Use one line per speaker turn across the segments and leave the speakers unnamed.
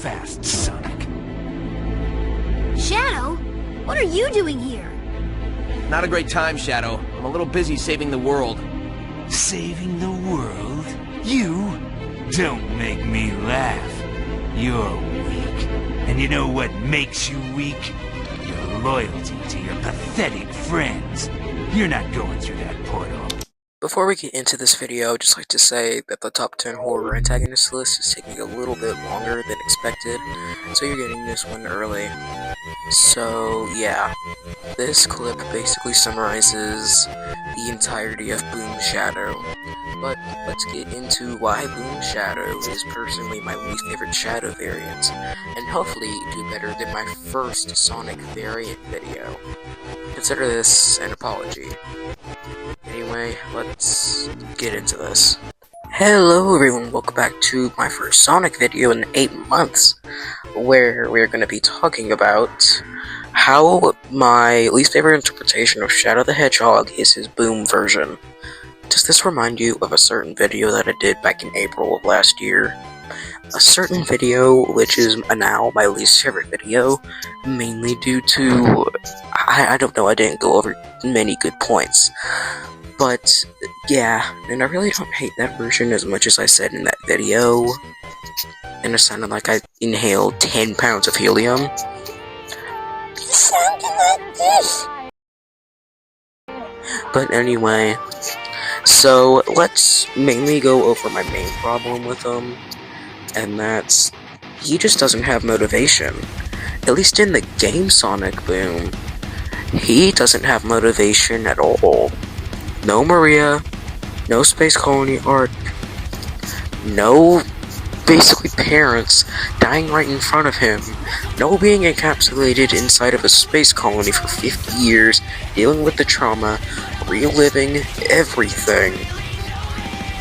fast, Sonic.
Shadow? What are you doing here?
Not a great time, Shadow. I'm a little busy saving the world.
Saving the world? You? Don't make me laugh. You're weak. And you know what makes you weak? Your loyalty to your pathetic friends. You're not going through that portal.
Before we get into this video, I'd just like to say that the top 10 horror antagonist list is taking a little bit longer than expected, so you're getting this one early. So yeah, this clip basically summarizes the entirety of Boom Shadow. But let's get into why Boom Shadow is personally my least favorite Shadow variant, and hopefully do better than my first Sonic variant video. Consider this an apology. Anyway, let's get into this. Hello everyone, welcome back to my first Sonic video in 8 months, where we're going to be talking about how my least favorite interpretation of Shadow the Hedgehog is his Boom version. Does this remind you of a certain video that I did back in April of last year? A certain video which is now my least favorite video, mainly due to, I don't know, I didn't go over many good points. But, yeah, and I really don't hate that version as much as I said in that video. And it sounded like I inhaled 10 pounds of helium. It sounded like this. But anyway, so let's mainly go over my main problem with him. And that's, he just doesn't have motivation. At least in the game Sonic Boom, he doesn't have motivation at all. No Maria, no Space Colony arc, no basically parents dying right in front of him, no being encapsulated inside of a space colony for 50 years, dealing with the trauma, reliving everything.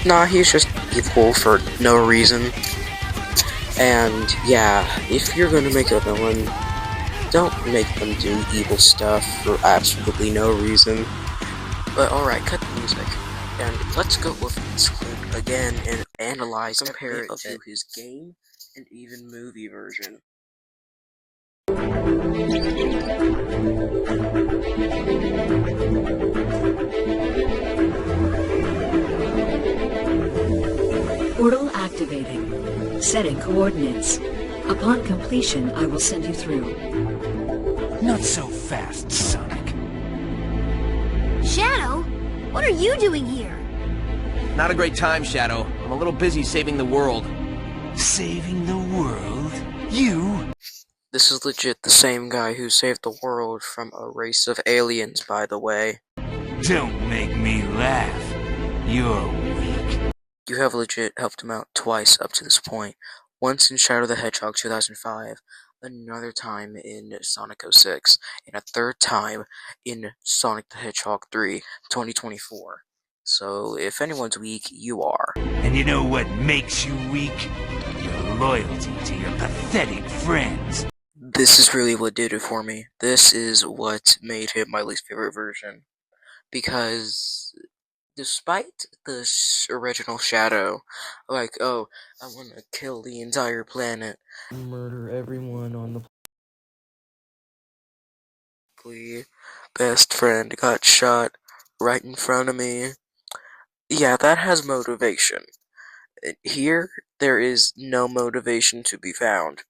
Nah, he's just evil for no reason. And yeah, if you're gonna make a villain, don't make them do evil stuff for absolutely no reason. But alright, cut the music, and let's go over this clip again and analyze, compare it to his game and even movie version.
Portal activating. Setting coordinates. Upon completion, I will send you through.
Not so fast, Sonic.
Shadow? What are you doing here?
Not a great time, Shadow. I'm a little busy saving the world.
Saving the world? You?
This is legit the same guy who saved the world from a race of aliens, by the way.
Don't make me laugh. You're weak.
You have legit helped him out twice up to this point. Once in Shadow the Hedgehog 2005, another time in Sonic 06, and a third time in Sonic the Hedgehog 3 2024. So if anyone's weak, you are.
And you know what makes you weak? Your loyalty to your pathetic friends.
This is really what did it for me. This is what made him my least favorite version. Because despite the original Shadow, like, oh, I want to kill the entire planet, murder everyone on the planet, best friend got shot right in front of me. Yeah, that has motivation. Here, there is no motivation to be found,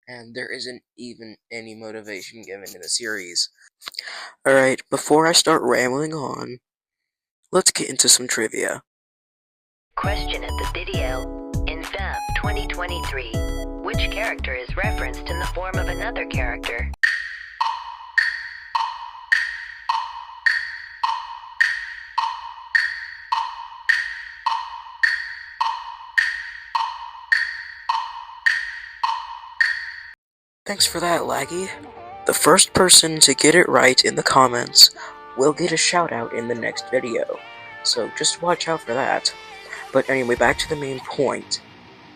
and there isn't even any motivation given in the series. Alright, before I start rambling on, let's get into some trivia.
Question of the video. In FAF 2023, which character is referenced in the form of another character?
Thanks for that, Laggy. The first person to get it right in the comments will get a shout out in the next video, so just watch out for that. But anyway, back to the main point.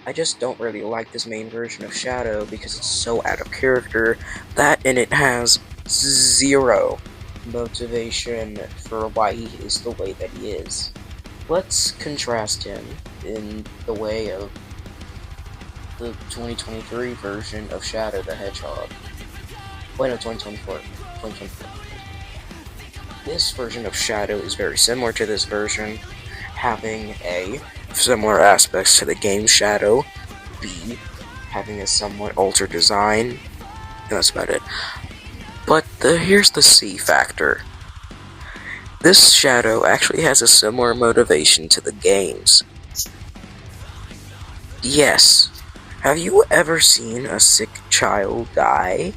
I just don't really like this main version of Shadow because it's so out of character, that and it has zero motivation for why he is the way that he is. Let's contrast him in the way of the 2023 version of Shadow the Hedgehog. Wait, no, 2024. 2024. This version of Shadow is very similar to this version, having A, similar aspects to the game Shadow, B, having a somewhat altered design, and that's about it. But here's the C factor. This Shadow actually has a similar motivation to the games. Yes. Have you ever seen a sick child die?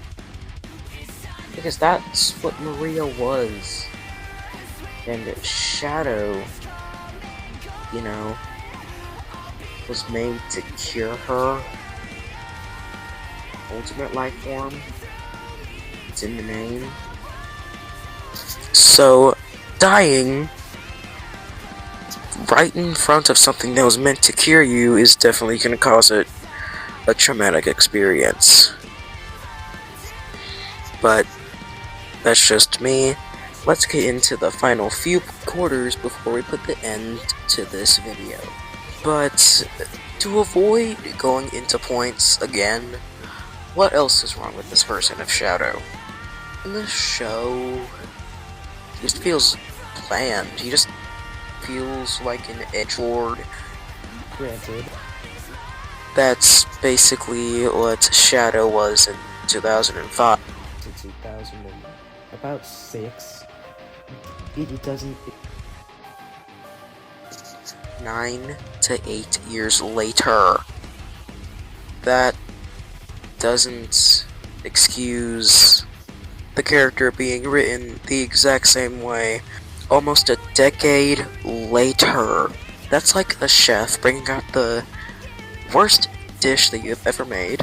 Because that's what Maria was. And Shadow, you know, was made to cure her ultimate life form. It's in the name. So, dying right in front of something that was meant to cure you is definitely going to cause a traumatic experience. But that's just me. Let's get into the final few quarters before we put the end to this video. But to avoid going into points again, what else is wrong with this version of Shadow? In the show, he just feels bland. He just feels like an edgelord. Granted, that's basically what Shadow was in 2005.
To 2006. It doesn't.
9 to 8 years later. That doesn't excuse the character being written the exact same way almost a decade later. That's like a chef bringing out the worst dish that you've ever made.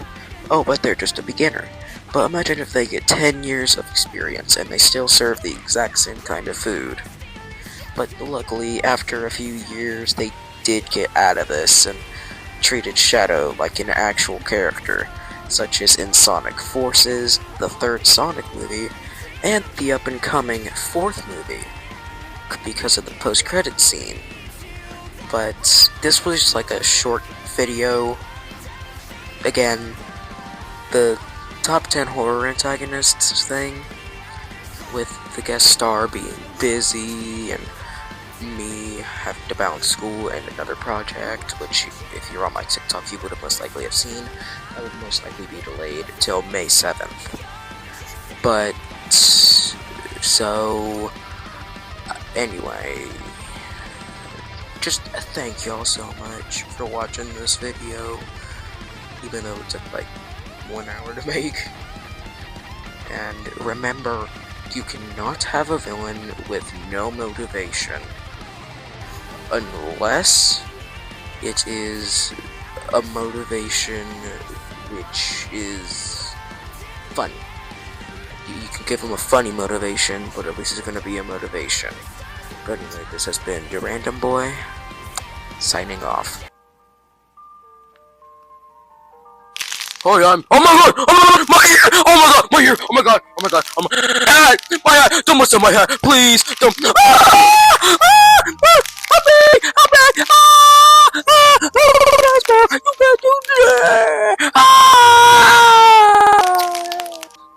Oh, but they're just a beginner. But imagine if they get 10 years of experience and they still serve the exact same kind of food. But luckily, after a few years, they did get out of this and treated Shadow like an actual character, such as in Sonic Forces, the third Sonic movie, and the up-and-coming fourth movie, because of the post-credits scene. But this was just like a short video. Again, the top 10 horror antagonists thing, with the guest star being busy and me having to balance school and another project, which if you're on my TikTok you would have most likely have seen. That would most likely be delayed till May 7th. But so anyway, just thank y'all so much for watching this video, even though it took like 1 hour to make. And remember, you cannot have a villain with no motivation unless it is a motivation which is funny. You can give them a funny motivation, but at least it's going to be a motivation. But anyway, this has been your Random Boy, signing off. Oh yeah, oh my god, my ear, oh my god, my ear, oh my god, oh my god, oh my eye, don't mess up my hair, please, don't, help me, you can't do that,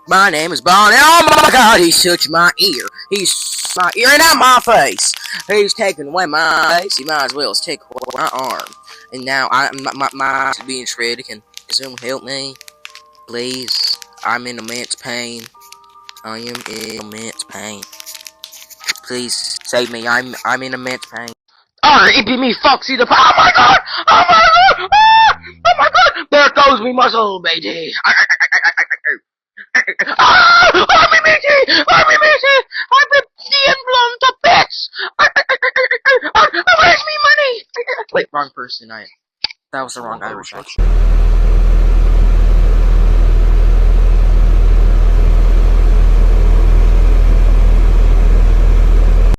My name is Bonnie, oh my god, he's touching my ear, he's my ear and not my face, he's taking away my face, he might as well take away my arm, and now my eyes are being shredded. Can someone help me, please? I'm in immense pain. I am in immense pain. Please save me. I'm in immense pain. Oh, it be me, Foxy the. Oh my god! Oh my god! Oh my god! There goes me muscle, baby. I'm Missy! I've been being blown to bits. Where's me money? Wait, wrong person. That was the wrong Irish accent.